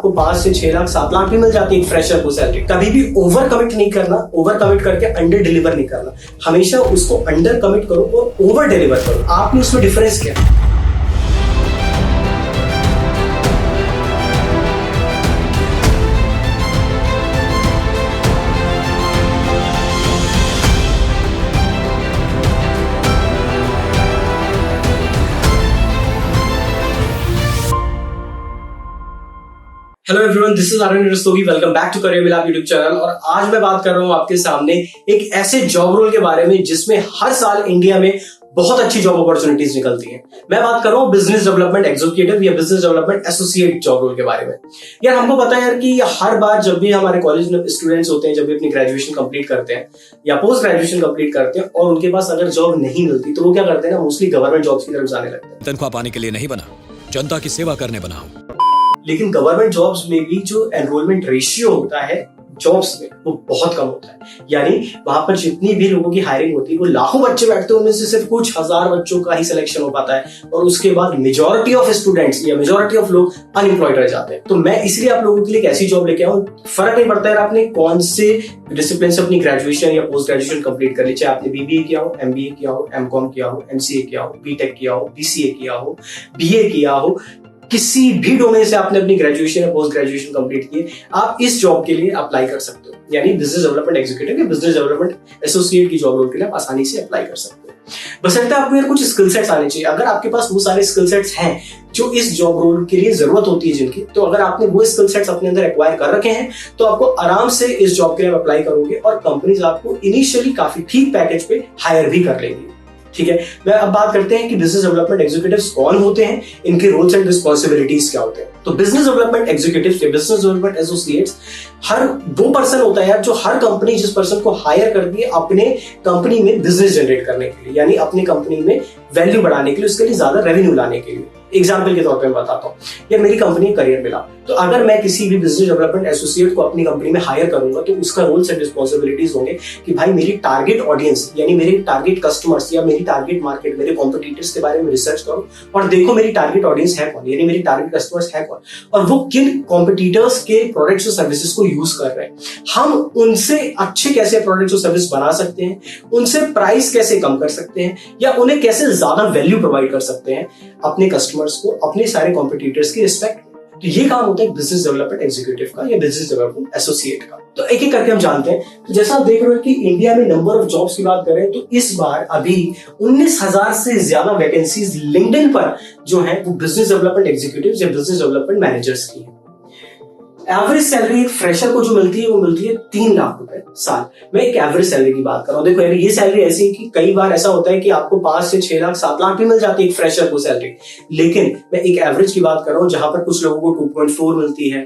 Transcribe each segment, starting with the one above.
आपको 5 से 6 लाख 7 लाख भी मिल जाती है एक फ्रेशर को सैलरी। कभी भी ओवर कमिट नहीं करना, ओवर कमिट करके अंडर डिलीवर नहीं करना, हमेशा उसको अंडर कमिट करो और ओवर डिलीवर करो। आपने उसमें डिफरेंस क्या? Hello everyone, this is Aryan Rastogi. Welcome back to career Milap YouTube channel. और आज मैं बात कर रहा हूं आपके सामने एक ऐसे जॉब रोल के बारे में जिसमें हर साल इंडिया में बहुत अच्छी जॉब अपॉर्चुनिटीज निकलती हैं। मैं बात कर रहा हूं बिजनेस डेवलपमेंट एग्जीक्यूटिव या business development associate job role के बारे में। यार हमको पता है यार कि हर बार जब भी हमारे कॉलेज में स्टूडेंट्स होते हैं, जब भी अपनी ग्रेजुएशन कंप्लीट करते हैं या पोस्ट ग्रेजुएशन कंप्लीट करते हैं और उनके पास अगर जॉब नहीं मिलती तो वो क्या करते हैं ना, मोस्टली गवर्नमेंट जॉब्स की तरफ जाने लगते हैं। तनख्वाह पाने के लिए नहीं बना, जनता की सेवा करने बना हूं। लेकिन गवर्नमेंट जॉब्स में भी जो एनरोलमेंट रेशियो होता है जॉब्स में वो बहुत कम होता है। यानी वहां पर जितनी भी लोगों की हायरिंग होती है वो लाखों बच्चे बैठते हैं, उनमें से सिर्फ कुछ हजार बच्चों का ही सिलेक्शन हो पाता है और उसके बाद मेजॉरिटी ऑफ स्टूडेंट्स या मेजॉरिटी ऑफ लोग अनएम्प्लॉयड रह जाते हैं। तो मैं इसलिए आप लोगों के लिए एक ऐसी जॉब लेके आऊं, फर्क नहीं पड़ता है आपने कौन से डिसिप्लिन से अपनी ग्रेजुएशन या पोस्ट ग्रेजुएशन कंप्लीट कर ली, चाहे आपने बीबीए किया हो, एमबीए किया हो, एमकॉम किया हो, एमसीए किया हो, बीटेक किया हो, बीसीए किया हो, बीए किया हो, किसी भी डोमेन से आपने अपनी ग्रेजुएशन या पोस्ट ग्रेजुएशन कंप्लीट की, आप इस जॉब के लिए अप्लाई कर सकते हो। यानी बिजनेस डेवलपमेंट एग्जीक्यूटिव या बिजनेस डेवलपमेंट एसोसिएट की जॉब रोल के लिए आप आसानी से अप्लाई कर सकते हो। बशर्ते आपको यार कुछ स्किल सेट्स आने चाहिए। अगर आपके पास वो सारे स्किल सेट्स हैं जो इस जॉब रोल के लिए जरूरत होती है जिनकी, तो अगर आपने वो स्किल सेट्स अपने अंदर एक्वायर कर रखे हैं तो आपको आराम से इस जॉब के लिए अप्लाई करोगे और कंपनीज आपको इनिशियली काफी ठीक पैकेज पे हायर भी कर लेंगी। ठीक है, मैं अब बात करते हैं कि बिजनेस डेवलपमेंट एग्जीक्यूटिव्स कौन होते हैं, इनके रोल्स एंड रिस्पॉन्सिबिलिटीज क्या होते हैं। तो बिजनेस डेवलपमेंट एग्जीक्यूटिव्स या बिजनेस डेवलपमेंट एसोसिएट्स हर वो पर्सन होता है यार जो हर कंपनी जिस पर्सन को हायर करती है अपने कंपनी में बिजनेस जनरेट करने के लिए, यानी अपनी कंपनी में वैल्यू बढ़ाने के लिए, उसके लिए ज्यादा रेवेन्यू लाने के लिए। एग्जाम्पल के तौर पे मैं बताता हूँ, यार मेरी कंपनी करियर मिला, तो अगर मैं किसी भी बिजनेस डेवलपमेंट एसोसिएट को अपनी कंपनी में हायर करूंगा तो उसका रोल्स एंड रिस्पॉन्सिबिलिटीज होंगे कि भाई मेरी टारगेट ऑडियंस यानी मेरे टारगेट कस्टमर्स या मेरी टारगेट मार्केट, मेरे कॉम्पिटिटर्स के बारे में रिसर्च करो और देखो मेरी टारगेट ऑडियंस है कौन, यानी मेरी टारगेट कस्टमर्स है कौन और वो किन कॉम्पिटिटर्स के प्रोडक्ट्स और सर्विसेज को यूज कर रहे हैं। हम उनसे अच्छे कैसे प्रोडक्ट्स और सर्विस बना सकते हैं, उनसे प्राइस कैसे कम कर सकते हैं या उन्हें कैसे ज्यादा वैल्यू प्रोवाइड कर सकते हैं अपने कस्टमर्स को, अपने सारे कॉम्पिटिटर्स की रिस्पेक्ट। तो ये काम होता है बिजनेस डेवलपमेंट एग्जीक्यूटिव का या बिजनेस डेवलपमेंट एसोसिएट का। तो एक एक करके हम जानते हैं। तो जैसा आप देख रहे हो कि इंडिया में नंबर ऑफ जॉब्स की बात करें तो इस बार अभी 19,000 से ज्यादा वैकेंसीज लिंक्डइन पर जो है वो बिजनेस डेवलपमेंट एग्जीक्यूटिव या बिजनेस डेवलपमेंट मैनेजर्स की है। एवरेज सैलरी एक फ्रेशर को जो मिलती है वो मिलती है 3 लाख रुपए साल। मैं एक एवरेज सैलरी की बात कर रहा हूँ। देखो यार ये सैलरी ऐसी है कि कई बार ऐसा होता है कि आपको 5 से 6 लाख 7 लाख भी मिल जाती है एक फ्रेशर को सैलरी, लेकिन मैं एक एवरेज की बात कर रहा हूँ जहां पर कुछ लोगों को 2.4 मिलती है,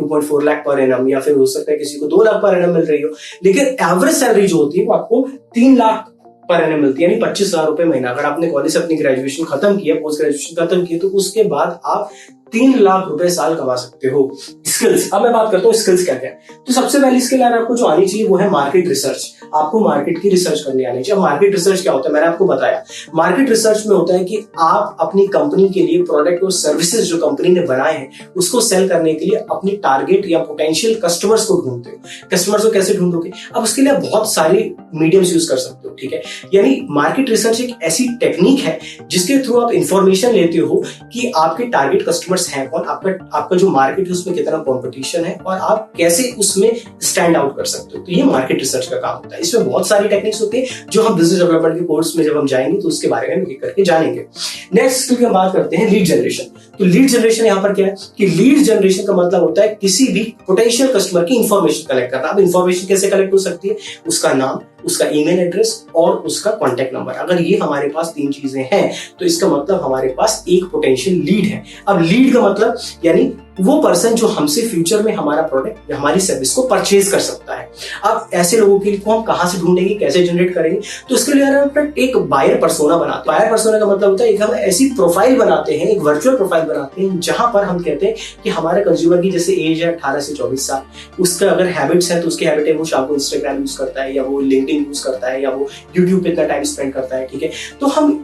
2.4 लाख पर एनम, या फिर हो सकता है किसी को 2 लाख पर एनम मिल रही हो। लेकिन एवरेज सैलरी जो होती है वो आपको 3 लाख पर एनम मिलती है, यानी 25,000 रुपए महीना। अगर आपने कॉलेज से अपनी ग्रेजुएशन खत्म किया, पोस्ट ग्रेजुएशन खत्म की, तो उसके बाद आप 3 लाख रुपए साल कमा सकते हो। स्किल्स, अब मैं बात करता हूँ स्किल्स क्या क्या है। तो सबसे पहली स्किल यार आपको जो आनी चाहिए वो है मार्केट रिसर्च। आपको मार्केट की रिसर्च करनी आनी चाहिए। अब मार्केट रिसर्च क्या होता है, मैंने आपको बताया। मार्केट रिसर्च में होता है कि आप अपनी कंपनी के लिए प्रोडक्ट और सर्विसेज जो कंपनी ने बनाए हैं उसको सेल करने के लिए अपनी टारगेट या पोटेंशियल कस्टमर्स को ढूंढते हो। कस्टमर्स को कैसे ढूंढोगे? अब उसके लिए बहुत सारे मीडियम्स यूज कर सकते हो। ठीक है, यानी मार्केट रिसर्च एक ऐसी टेक्निक है जिसके थ्रू आप इंफॉर्मेशन लेते हो कि आपके टारगेट कस्टमर्स हैं कौन, आपका जो मार्केट है उसमें कितना कंपटीशन है और आप कैसे उसमें स्टैंड आउट कर सकते हो। तो ये मार्केट रिसर्च का काम होता है। इसमें बहुत सारी टेक्निक्स होती है जो हम बिजनेस डेवलपमेंट के कोर्स में जब हम जाएंगे तो उसके बारे में एक करके जानेंगे। नेक्स्ट स्किल की हम बात करते हैं लीड जनरेशन। तो लीड जनरेशन यहाँ पर क्या है कि लीड जनरेशन का मतलब होता है किसी भी पोटेंशियल कस्टमर की इंफॉर्मेशन कलेक्ट करना। अब इंफॉर्मेशन कैसे कलेक्ट हो सकती है? उसका नाम, उसका ईमेल एड्रेस और उसका कॉन्टैक्ट नंबर। अगर ये हमारे पास 3 चीजें हैं तो इसका मतलब हमारे पास एक पोटेंशियल लीड है। अब लीड का मतलब यानी वो पर्सन जो हमसे फ्यूचर में हमारा प्रोडक्ट या हमारी सर्विस को परचेज कर सकता है। अब ऐसे लोगों के लिए हम कहां से ढूंढेंगे, कैसे जनरेट करेंगे? तो इसके लिए हम एक बायर पर्सोना बनाते हैं। बायर पर्सोना का मतलब होता है एक हम ऐसी प्रोफाइल बनाते हैं, एक वर्चुअल प्रोफाइल बनाते हैं जहां पर हम कहते हैं कि हमारे कंज्यूमर की जैसे एज है 18 से 24 साल, उसका अगर हैबिट्स है तो उसकी हैबिट है वो शाम को इंस्टाग्राम यूज करता है या वो लिंक्डइन यूज करता है या वो यूट्यूब पे इतना टाइम स्पेंड करता है। ठीक है, तो हम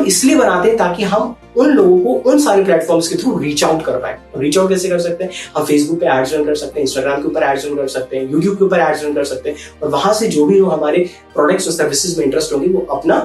इसलिए बनाते हैं ताकि हम उन लोगों को उन सारे प्लेटफॉर्म्स के थ्रू रीच आउट कर पाए। रीच आउट कैसे कर सकते हैं? हम फेसबुक पे एड्स रन कर सकते हैं, इंस्टाग्राम के ऊपर एड्स रन कर सकते हैं, यूट्यूब के ऊपर एड्स रन कर सकते हैं, और वहां से जो भी हमारे प्रोडक्ट्स और सर्विसेज में इंटरेस्ट होंगे वो अपना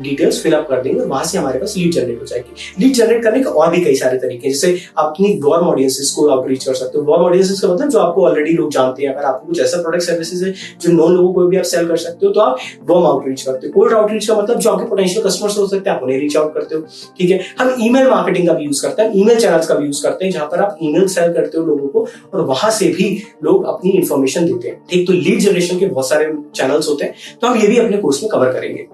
डिटेल्स फिलअप कर देंगे और वहां से हमारे पास लीड जनरेट हो जाएगी। लीड जनरेट करने के और भी कई सारे तरीके हैं, जैसे अपनी वार्म ऑडियंसेस को आप रीच कर सकते हो। वार्म ऑडियंसेस का मतलब जो आपको ऑलरेडी लोग जानते हैं। अगर आपको कुछ ऐसा प्रोडक्ट सर्विसेज है जो नॉन लोगों को भी आप सेल कर सकते हो तो आप वार्म आउटरीच करते हो। कोल्ड आउटरीच का मतलब जो आपके पोटेंशियल कस्टमर्स हो सकते हैं आप उन्हें रीच आउट करते हो। ठीक है, हम ईमेल मार्केटिंग का भी यूज करते हैं, ईमेल चैनल्स का भी यूज करते हैं, जहां पर आप ईमेल सेल करते हो लोगों को और वहां से भी लोग अपनी इंफॉर्मेशन देते हैं। ठीक, तो लीड जनरेशन के बहुत सारे चैनल्स होते हैं, तो हम ये भी अपने कोर्स में कवर करेंगे।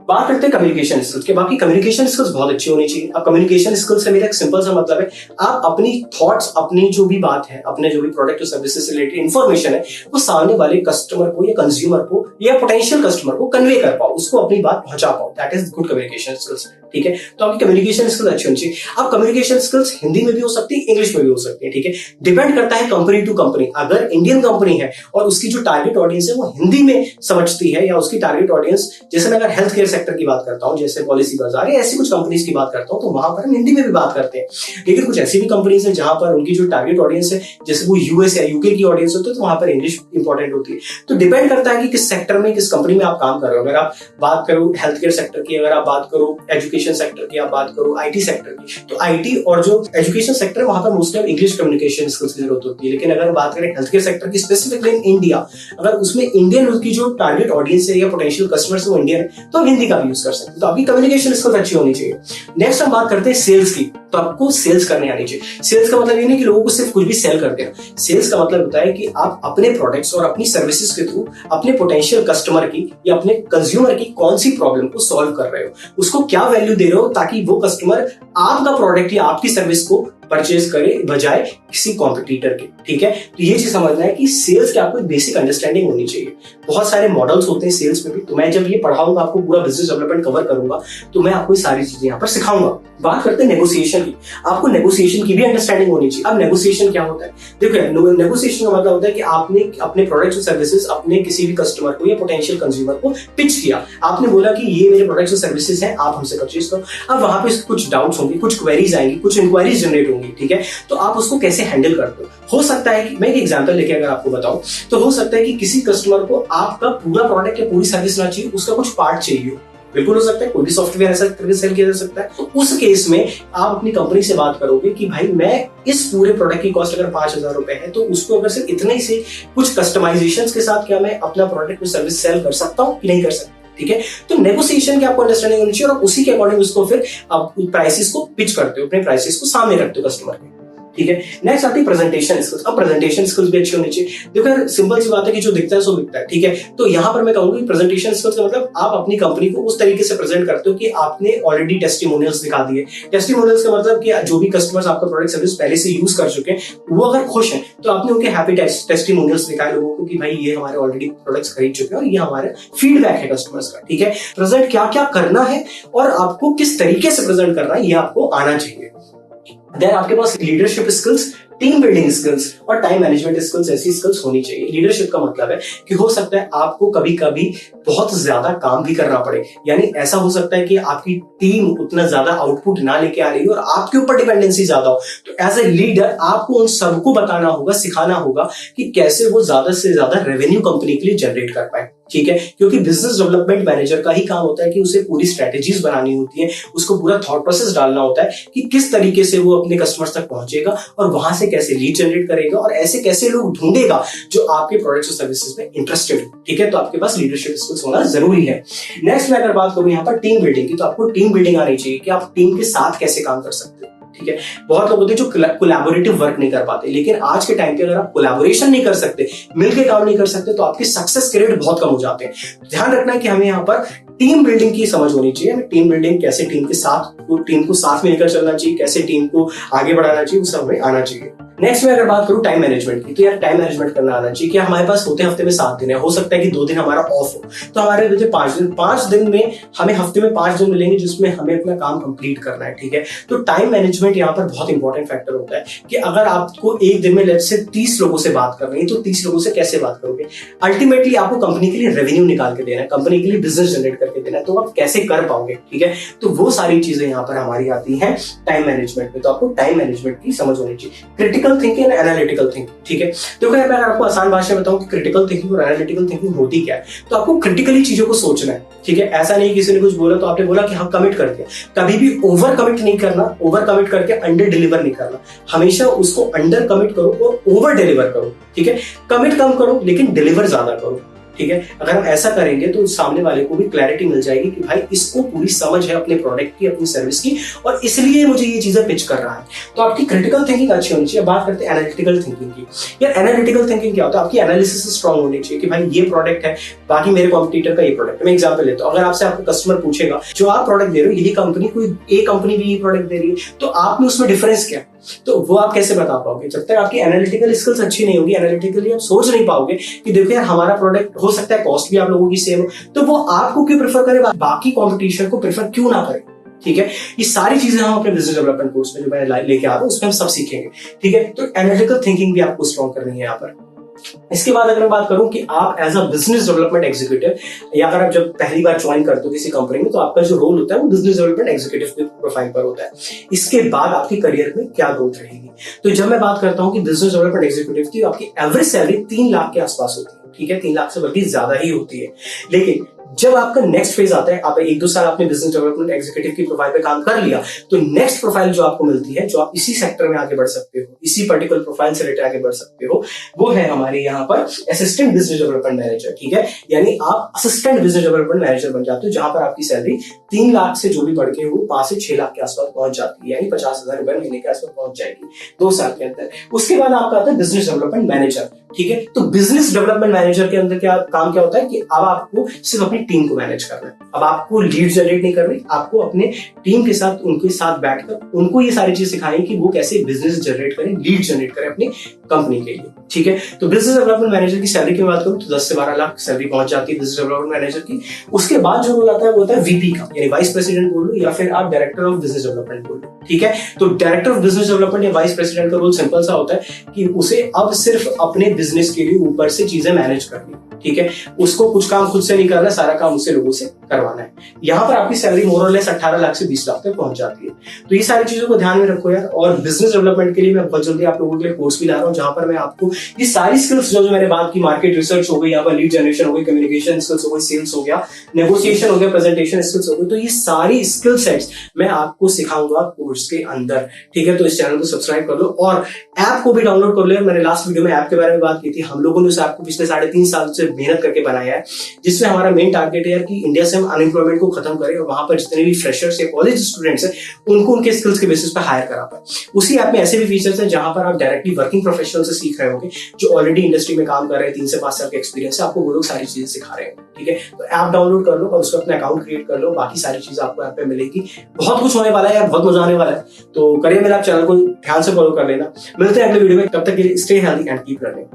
बात करते हैं कम्युनिकेशन स्किल्स के। बाकी कम्युनिकेशन स्किल्स बहुत अच्छी होनी चाहिए। अब कम्युनिकेशन स्किल्स से मेरा एक सिंपल सा मतलब है, आप अपनी थॉट्स, अपनी जो भी बात है, अपने जो भी प्रोडक्ट और सर्विसेज से रिलेटेड इंफॉर्मेशन है, वो सामने वाले कस्टमर को या कंज्यूमर को या पोटेंशियल कस्टमर को कन्वे कर पाओ, उसको अपनी बात पहुंचा पाओ। That is good communication skills. ठीक है, तो आपकी कम्युनिकेशन स्किल्स अच्छी होनी चाहिए। अब कम्युनिकेशन स्किल्स हिंदी में भी हो सकती है, इंग्लिश में भी हो सकती है। ठीक है, डिपेंड करता है कंपनी टू कंपनी। अगर इंडियन कंपनी है और उसकी जो टारगेट ऑडियंस है वो हिंदी में समझती है, या उसकी टारगेट ऑडियंस, जैसे मैं अगर हेल्थ केयर सेक्टर की बात करता हूं, जैसे पॉलिसी बाजार या ऐसी कुछ कंपनीज की बात करता हूं, तो वहां पर हम हिंदी में भी बात करते हैं। लेकिन कुछ ऐसी भी कंपनीज हैं जहां पर उनकी जो टारगेट ऑडियंस है, जैसे वो यूएस या यूके की ऑडियंस होती है, तो वहां पर इंग्लिश इंपॉर्टेंट होती है। तो डिपेंड करता है कि किस सेक्टर में, किस कंपनी में आप काम कर रहे हो। अगर आप बात करो हेल्थ केयर सेक्टर की, अगर आप बात करो एजुकेशन सेक्टर की, आप बात करो आईटी सेक्टर की, तो आईटी और जो एजुकेशन सेक्टर है वहां पर मोस्टली इंग्लिश कम्युनिकेशन स्किल्स की जरूरत होती है। लेकिन अगर बात करें हेल्थ केयर सेक्टर की, स्पेसिफिकली इन इंडिया, अगर उसमें इंडियन की जो टारगेट ऑडियंस है या पोटेंशियल कस्टमर्स वो इंडियन है, तो आप हिंदी का भी यूज कर सकते हैं। तो आपकी कम्युनिकेशन स्किल्स अच्छी होनी चाहिए। नेक्स्ट हम बात करते हैं सेल्स की। तो आपको सेल्स करने आनी चाहिए। सेल्स का मतलब ये नहीं कि लोगों को सिर्फ कुछ भी सेल कर देना। सेल्स का मतलब होता है कि आप अपने प्रोडक्ट्स और अपनी सर्विसेज के थ्रू अपने पोटेंशियल कस्टमर की या अपने कंज्यूमर की कौन सी प्रॉब्लम को सॉल्व कर रहे हो, उसको क्या वैल्यू दे रहे हो, ताकि वो कस्टमर आपका प्रोडक्ट या आपकी सर्विस को परचेज करे बजाय किसी कॉम्पिटिटर के। ठीक है, तो ये चीज समझना है कि सेल्स की आपको एक बेसिक अंडरस्टैंडिंग होनी चाहिए। बहुत सारे मॉडल्स होते हैं सेल्स में भी, तो मैं जब ये पढ़ाऊंगा, आपको पूरा बिजनेस डेवलपमेंट कवर करूंगा, तो मैं आपको ये सारी चीजें यहाँ पर सिखाऊंगा। बात करते हैं नेगोशिएशन की। आपको नेगोशिएशन की भी अंडरस्टैंडिंग होनी चाहिए। अब नेगोशिएशन क्या होता है? देखो, नेगोशिएशन का मतलब होता है कि आपने अपने प्रोडक्ट्स और सर्विसेज अपने किसी भी कस्टमर को या पोटेंशियल कंज्यूमर को पिच किया। आपने बोला कि ये मेरे प्रोडक्ट्स और सर्विसेज हैं, आप हमसे परचेज करो। अब वहां पे कुछ डाउट्स होंगे, कुछ क्वेरीज आएंगी, कुछ इंक्वायरीज जनरेट होंगी। ठीक है, तो आप उसको कैसे हैंडल करते हो सकता है कि मैं एक एग्जांपल लेके अगर आपको बताऊं, तो हो सकता है कि किसी कस्टमर को आपका पूरा प्रोडक्ट या पूरी सर्विस ना चाहिए, उसका कुछ पार्ट चाहिए हो। बिल्कुल हो सकता है, कोई भी सॉफ्टवेयर ऐसा तरीके से सेल किया जा सकता है। तो उस केस में आप अपनी कंपनी से बात करोगे कि भाई मैं इस पूरे प्रोडक्ट की कॉस्ट अगर 5,000 रुपए है, तो उसको अगर सिर्फ इतने ही से कुछ कस्टमाइजेशन के साथ क्या मैं अपना प्रोडक्ट को सर्विस सेल कर सकता हूँ कि नहीं कर सकता। ठीक है, तो नेगोशिएशन की आपको अंडरस्टैंडिंग होनी चाहिए और उसी के अकॉर्डिंग उसको फिर आप प्राइसेस को पिच करते हो, अपने प्राइसेस को सामने रखते हो कस्टमर के। ठीक है, नेक्स्ट आती है प्रेजेंटेशन स्किल्स। अब प्रेजेंटेशन स्किल्स भी अच्छी होनी चाहिए। देखो यार, सिंपल सी बात है कि जो दिखता है सो बिकता है। ठीक है, तो यहाँ पर मैं कहूंगा कि प्रेजेंटेशन स्किल्स का मतलब आप अपनी कंपनी को उस तरीके से प्रेजेंट करते हो कि आपने ऑलरेडी टेस्टिमोनियल्स दिखा दिए। टेस्टिमोनियल्स का मतलब कि जो भी कस्टमर्स आपका प्रोडक्ट सर्विस पहले से यूज कर चुके हैं, वो अगर खुश हैं, तो आपने उनके हैप्पी टेस्टिमोनियल्स दिखाए लोगों को कि भाई ये हमारे ऑलरेडी प्रोडक्ट्स खरीद चुके हैं और ये हमारे फीडबैक है कस्टमर्स का। ठीक है, प्रेजेंट क्या क्या करना है और आपको किस तरीके से प्रेजेंट करना है, ये आपको आना चाहिए। देन आपके पास leadership skills, team building skills और टाइम मैनेजमेंट स्किल्स, ऐसी स्किल्स होनी चाहिए। लीडरशिप का मतलब है कि हो सकता है आपको कभी कभी बहुत ज्यादा काम भी करना पड़े, यानी ऐसा हो सकता है कि आपकी टीम उतना ज्यादा आउटपुट ना लेके आ रही हो और आपके ऊपर डिपेंडेंसी ज्यादा हो। तो एज ए लीडर आपको उन सबको बताना होगा, सिखाना होगा कि कैसे वो ज्यादा से ज्यादा रेवेन्यू कंपनी के लिए जनरेट कर पाए। ठीक है, क्योंकि बिजनेस डेवलपमेंट मैनेजर का ही काम होता है कि उसे पूरी स्ट्रेटेजीज बनानी होती है, उसको पूरा थॉट प्रोसेस डालना होता है कि किस तरीके से वो अपने कस्टमर्स तक पहुंचेगा और वहां से कैसे लीड जनरेट करेगा और ऐसे कैसे लोग ढूंढेगा जो आपके प्रोडक्ट्स और सर्विसेज में इंटरेस्टेड हो। ठीक है, तो आपके पास लीडरशिप स्किल्स होना जरूरी है। नेक्स्ट मैं अगर बात करूं यहाँ पर टीम बिल्डिंग की, तो आपको टीम बिल्डिंग आनी चाहिए कि आप टीम के साथ कैसे काम कर सकते हो। ठीक है, बहुत लोग होते हैं जो कोलैबोरेटिव वर्क नहीं कर पाते, लेकिन आज के टाइम पे अगर आप कोलैबोरेशन नहीं कर सकते, मिलकर काम नहीं कर सकते, तो आपके सक्सेस के रेट बहुत कम हो जाते हैं। ध्यान रखना है कि हमें यहाँ पर टीम बिल्डिंग की समझ होनी चाहिए। हमें टीम बिल्डिंग कैसे टीम को साथ में लेकर चलना चाहिए, कैसे टीम को आगे बढ़ाना चाहिए, वो सब हमें आना चाहिए। नेक्स्ट में अगर बात करूं टाइम मैनेजमेंट की, तो यार टाइम मैनेजमेंट करना आना चाहिए कि हमारे पास होते हफ्ते में 7 दिन है, हो सकता है कि 2 दिन हमारा ऑफ हो, तो हमारे बचे 5 दिन में हमें हफ्ते में 5 दिन मिलेंगे जिसमें हमें अपना काम कंप्लीट करना है, ठीक है। तो टाइम मैनेजमेंट यहाँ पर बहुत इंपॉर्टेंट फैक्टर होता है कि अगर आपको एक दिन में लेट्स से 30 लोगों से बात करनी है, तो 30 लोगों से कैसे बात करोगे। अल्टीमेटली आपको कंपनी के लिए रेवेन्यू निकाल के देना है, कंपनी के लिए बिजनेस जनरेट करके देना है, तो आप कैसे कर पाओगे, ठीक है। तो वो सारी चीजें यहाँ पर हमारी आती हैं टाइम मैनेजमेंट में। तो आपको टाइम मैनेजमेंट की समझ होनी चाहिए। Critical thinking and analytical thinking, ठीक है। देखो यार, मैं अगर आपको आसान भाषा में बताऊं कि क्रिटिकल थिंकिंग और एनालिटिकल थिंकिंग होती क्या है, तो आपको क्रिटिकली चीजों को सोचना है, ठीक है। ऐसा नहीं किसी ने कुछ बोला तो आपने बोला कि हाँ कमिट कर दिया, कभी भी ओवर कमिट नहीं करना, ओवर कमिट करके अंडर डिलीवर नहीं करना, हमेशा उसको अंडर कमिट करो और ओवर डिलीवर करो, ठीक है। कमिट कम करो लेकिन डिलीवर ज्यादा करो, ठीक है। अगर हम ऐसा करेंगे तो सामने वाले को भी क्लैरिटी मिल जाएगी कि भाई इसको पूरी समझ है अपने प्रोडक्ट की, अपनी सर्विस की, और इसलिए मुझे ये चीजें पिच कर रहा है। तो आपकी क्रिटिकल थिंकिंग अच्छी होनी चाहिए। बात करते हैं एनालिटिकल थिंकिंग की। यार एनालिटिकल थिंकिंग क्या होता है, आपकी एनालिसिस स्ट्रांग होनी चाहिए कि भाई ये प्रोडक्ट है, बाकी मेरे कॉम्पिटिटर का ये प्रोडक्ट है। मैं एग्जांपल लेता हूं, अगर आपसे आपको कस्टमर पूछेगा जो आप प्रोडक्ट दे रहे हो, यही कंपनी, कोई एक कंपनी भी ये प्रोडक्ट दे रही है, तो आप में उसमें डिफरेंस क्या है, तो वो आप कैसे बता पाओगे। जब तक आपकी एनालिटिकल स्किल्स अच्छी नहीं होगी, एनालिटिकली आप सोच नहीं पाओगे कि देखो यार हमारा प्रोडक्ट हो सकता है कॉस्ट भी आप लोगों की सेम हो, तो वो आपको क्यों प्रेफर करे, बाकी कॉम्पिटिशन को प्रेफर क्यों ना करे, ठीक है। ये सारी चीजें हम अपने बिजनेस डेवलपमेंट कोर्स में जो मैं लेके आ रहा हूं उसमें हम सब सीखेंगे, ठीक है। तो एनालिटिकल थिंकिंग भी आपको स्ट्रॉन्ग करनी है यहाँ पर। इसके बाद अगर मैं बात करूं कि आप as a business development executive, या अगर आप जब पहली बार ज्वाइन करते हो किसी कंपनी में, तो आपका जो रोल होता है वो बिजनेस डेवलपमेंट एग्जीक्यूटिव के प्रोफाइल पर होता है। इसके बाद आपकी करियर में क्या ग्रोथ रहेगी, तो जब मैं बात करता हूं कि बिजनेस डेवलपमेंट एग्जीक्यूटिव की, आपकी एवरेज सैलरी 3 लाख के आसपास होती है, ठीक है। 3 लाख से बल्कि ज्यादा ही होती है। लेकिन जब आपका नेक्स्ट फेज आता है, आप 1-2 साल आपने बिजनेस डेवलपमेंट एग्जीक्यूटिव की प्रोफाइल पे काम कर लिया, तो नेक्स्ट प्रोफाइल जो आपको मिलती है, जो आप इसी सेक्टर में आगे बढ़ सकते हो, इसी पर्टिकुलर प्रोफाइल से रिलेटेड आगे बढ़ सकते हो, वो है हमारे यहाँ पर असिस्टेंट बिजनेस डेवलपमेंट मैनेजर, ठीक है। यानी आप असिस्टेंट बिजनेस डेवलपमेंट मैनेजर बन जाते हो, जहां पर आपकी सैलरी 3 लाख से जो भी बढ़ के वो 5 से 6 लाख के आसपास पहुंच जाती है, यानी 50,000 रुपए महीने के आसपास पहुंच जाएगी 2 साल के अंदर। उसके बाद आपका आता है बिजनेस डेवलपमेंट मैनेजर, ठीक है। तो बिजनेस डेवलपमेंट मैनेजर के अंदर क्या काम क्या होता है कि अब आपको सिर्फ अपनी टीम को मैनेज करना है। अब आपको लीड जनरेट नहीं करनी, आपको अपने टीम के साथ, उनके साथ बैठकर उनको ये सारी चीज सिखानी कि वो कैसे बिजनेस जनरेट करें, लीड जनरेट करें अपनी कंपनी के लिए, ठीक है। तो बिजनेस डेवलपमेंट मैनेजर की सैलरी की बात करूं तो 10 से 12 लाख सैलरी पहुंच जाती है बिजनेस डेवलपमेंट मैनेजर की। उसके बाद जो रोल आता है वो होता है वीपी का, यानी वाइस प्रेसिडेंट बोल लो या फिर आप डायरेक्टर ऑफ बिजनेस डेवलपमेंट बोल लो, ठीक है। तो डायरेक्टर ऑफ बिजनेस डेवलपमेंट या वाइस प्रेसिडेंट का रोल सिंपल सा होता है कि उसे अब सिर्फ अपने बिजनेस के लिए ऊपर से चीजें मैनेज करनी, ठीक है। उसको कुछ काम खुद से नहीं करना, सारा काम उससे लोगों से करवाना है। यहाँ पर आपकी सैलरी मोर और लेस 18 लाख से 20 लाख तक पहुंच जाती है। तो ये सारी चीजों को ध्यान में रखो यार। और बिजनेस डेवलपमेंट के लिए मैं बहुत जल्दी आप लोगों के लिए कोर्स भी ला रहा हूँ, जहां पर मैं आपको ये सारी स्किल्स जो मैंने बात की, मार्केट रिसर्च हो गई, यहाँ पर लीड जनरेशन हो गई, कम्युनिकेशन स्किल्स हो गई, सेल्स हो गया, नेगोशिएशन हो गया, प्रेजेंटेशन स्किल्स हो गई, तो ये सारी स्किल सेट्स मैं आपको सिखाऊंगा कोर्स के अंदर, ठीक है। तो इस चैनल को सब्सक्राइब कर लो और ऐप को भी डाउनलोड कर लो। मैंने लास्ट वीडियो में ऐप के बारे में बात की थी। हम लोगों ने उस ऐप को पिछले 3.5 साल से मेहनत करके बनाया है, जिसमें हमारा मेन टारगेट है यार कि इंडिया से हम अनएम्प्लॉयमेंट को खत्म करें और वहां पर जितने भी फ्रेशर्स या कॉलेज स्टूडेंट्स हैं उनको उनके स्किल्स के बेसिस पर हायर करा पाए। उसी ऐप में ऐसे भी फीचर्स हैं जहां पर आप डायरेक्टली वर्किंग प्रोफेशनल से सीख रहे होंगे, जो ऑलरेडी इंडस्ट्री में काम कर रहे हैं, 3 से 5 साल का एक्सपीरियंस है, आपको वो लोग सारी चीजें सिखा रहे हैं, ठीक है। तो ऐप डाउनलोड कर लो और उसको अपना अकाउंट क्रिएट कर लो, बाकी सारी चीजें आपको ऐप पे मिलेगी। बहुत कुछ होने वाला है यार, बहुत मजा आने वाला है। तो करिए मेरे आप चैनल को ध्यान से फॉलो कर लेना। मिलते हैं अगले वीडियो में, तब तक के लिए stay healthy and keep learning.